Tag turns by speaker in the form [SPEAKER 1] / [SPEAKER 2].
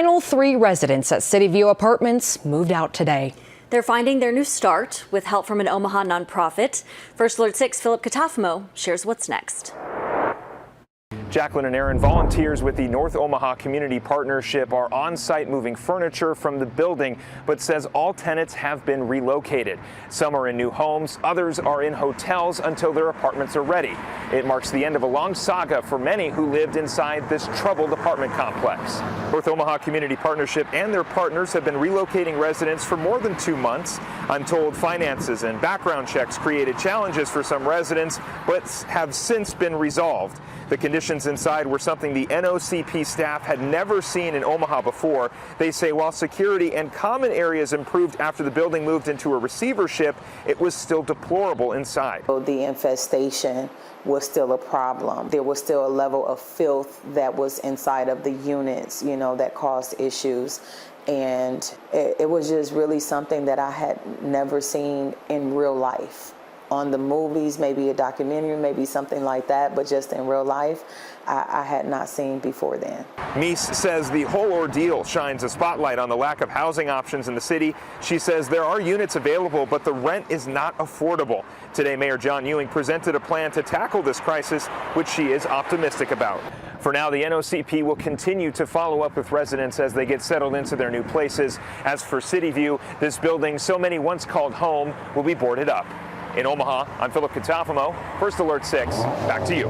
[SPEAKER 1] Final 3 residents at City View Apartments moved out today.
[SPEAKER 2] They're finding their new start with help from an Omaha nonprofit. First Alert 6 Philip Katafamo shares what's next.
[SPEAKER 3] Jacqueline and Aaron, volunteers with the North Omaha Community Partnership, are on site moving furniture from the building, but says all tenants have been relocated. Some are in new homes, others are in hotels until their apartments are ready. It marks the end of a long saga for many who lived inside this troubled apartment complex. North Omaha Community Partnership and their partners have been relocating residents for more than 2 months. Untold finances and background checks created challenges for some residents, but have since been resolved. The conditions inside were something the NOCP staff had never seen in Omaha before. They say while security and common areas improved after the building moved into a receivership, it was still deplorable inside.
[SPEAKER 4] The infestation was still a problem. There was still a level of filth that was inside of the units, that caused issues. And it was just really something that I had never seen in real life. On the movies, maybe a documentary, maybe something like that, but just in real life, I had not seen before then.
[SPEAKER 3] Meese says the whole ordeal shines a spotlight on the lack of housing options in the city. She says there are units available, but the rent is not affordable. Today, Mayor John Ewing presented a plan to tackle this crisis, which she is optimistic about. For now, the NOCP will continue to follow up with residents as they get settled into their new places. As for City View, this building so many once called home will be boarded up. In Omaha, I'm Philip Katafamo, First Alert 6. Back to you.